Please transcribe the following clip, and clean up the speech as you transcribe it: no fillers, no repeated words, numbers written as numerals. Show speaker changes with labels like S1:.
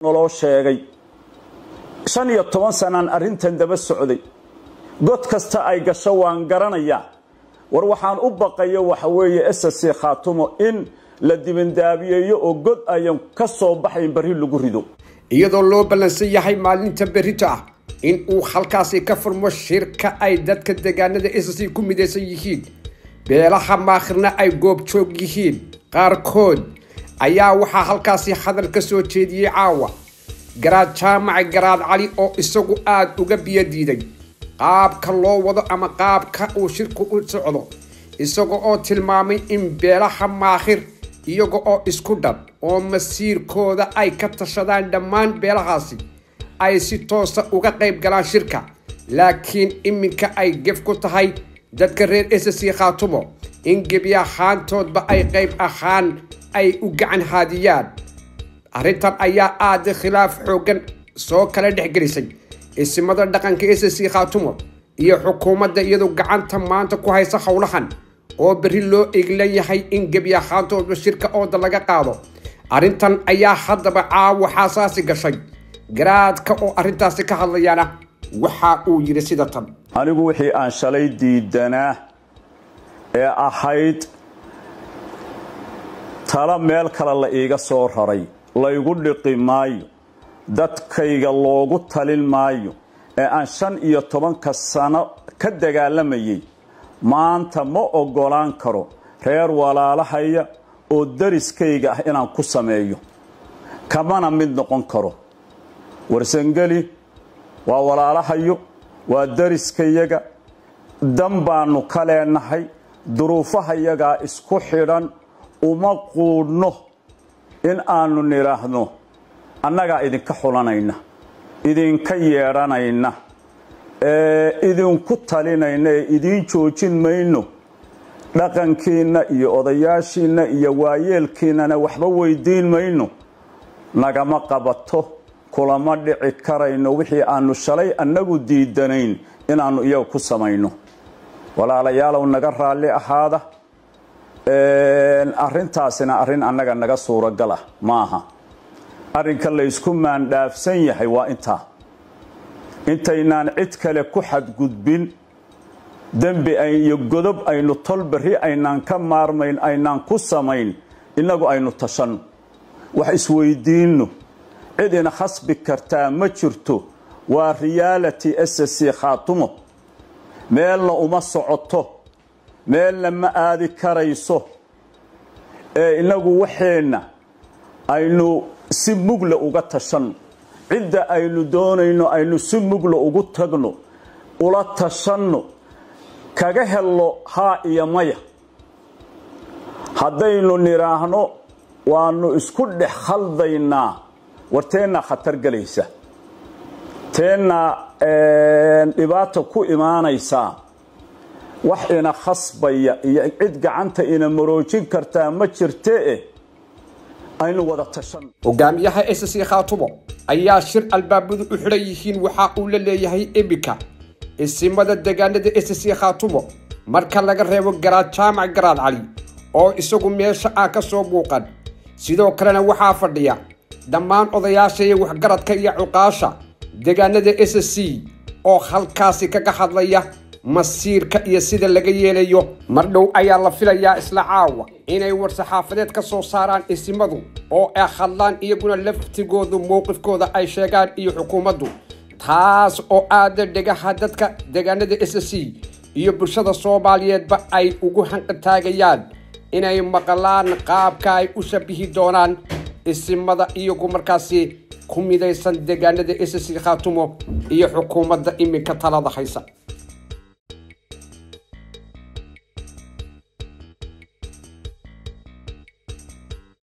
S1: nolol sheegay 15 sanaan arintan daba socday god kasta ay gasho waan garanaya war waxaan u baqayo waxa weeye SSC Khaatumo in la dibandaabiyeeyo oo god ayan ka soo baxayn bari lagu rido
S2: iyadoo loo balansan yahay maalinta berita in uu halkaasi ka furmo shirka ay dadka deegaanada SSC ku midaysan yihiin beelaha maakhirna ay goob joog yihiin qaarkood ayaa waxa halkaasi hadal ka soo jeediyay caawa garaad jaamac garaad cali oo isagu aad uga biyadiiday qaabka loo wado ama qaabka uu shirku u socdo isagoo oo tilmaamay in beelaha maakhir iyaga oo isku dhab oo masiirkooda ay ka tashadaan dhammaan beelahaasi ay si toos ah uga qayb galaan shirka laakiin iminka ay gef ku tahay dadka reer SSC Khaatumo in gebi ahaantoodba ay qayb ahaan ay u gacan haadiyaan arrintan ayaa aad khilaaf xoogan soo kala dhexgelisay ismada dhaqanka SSC Khaatumo iyo xukuumadda iyadoo gacanta maanta ku haysa howlahan oo bari loo eglan yahay in gebi ahaantoodba shirka oo laga qaado arrintan ayaa haddaba caawa xasaasi gashay garaadka oo arrintaasi ka hadlayana waxa uu yiri sida tan
S1: anigu wixii aan shalay diidanaa ee ahayd tala meel kale la iiga soo raray la igu dhiqi maayo dadkayga loogu talin maayo ee aan 15 sano ka dagaalamayay maanta ma ogolaan karo reer walaalahaya oo dariskayga ah inaan ku sameeyo kamana mid noqon karo warsangeli waa walaalahayo waa dariskayaga dambaanu ka leenahay duruufahayaga isku xidhan uma quudno in aanu niraahno annaga idinka xulanayna idinka yeeranayna idinku talinayna idin joojin mayno dhaqankiina iyo odayaashiina iyo waayeelkiina waxba weydiin mayno nagama qabato kulama dhici karayno wixii aanu shalay annagu diidanayn inaanu iyaga ku samayno walaalayaalow naga raali ahaada arrintaasina arrin annaga naga suuragal ah maaha arrinka la isku maandhaafsan yahay waa intaynaan cid kale ku xadgudbin dambi iyo godob aynu tolbari aynaan ka maarmayn aynaan ku samayn inagu aynu tashan wax isweydiino cidina khasbi kartaa ma jirto waa reality SSC Khaatumo meelna uma socoto meelna ma aadi karayso inagu waxeena aynu si mugla uga tashan cidda aynu doonayno aynu si mugla ugu tagno ula tashanno kaga helo ha iyo maya haddaynu niraahno waanu isku dhex khaldaynaa warteena khatar galaysa teena dhibaato ku imaanaysa wax ina khasbaya iyo cid gacanta ina maroojin kartaa ma jirtee aynu wada tashan
S2: hogaamiyaha SSC Khaatumo ayaa shir albaabadu u xiran yihiin waxa uu la leeyahay imika ismada deegaanada SSC Khaatumo marka laga reebo garaad jaamac garaad cali oo isagu meesha ka soo muuqan sidoo kalena waxa fadhiya dhammaan odayaasha iyo waxgaradka iyo cuqaasha deegaanada SSC oo halkaasi kaga hadlaya masiirka iyo sida laga yeelayo mardhow ayaa la filayaa isla caawa inay war-saxaafadeed ka soo saaraan ismadu oo ay hadlaan iyaguna laftigoodu mowqifkooda ay sheegaan iyo xukuumaddu taas oo aad dhegaha dadka deegaanada SSC iyo bulshada Soomaaliyeedba ay ugu hanqataagayaan inay maqlaan qaabka ay u shabihi doonaan ismada iyagu markaasi ku midaysan deegaanada SSC Khaatumo iyo xukuumadda iminka talada haysa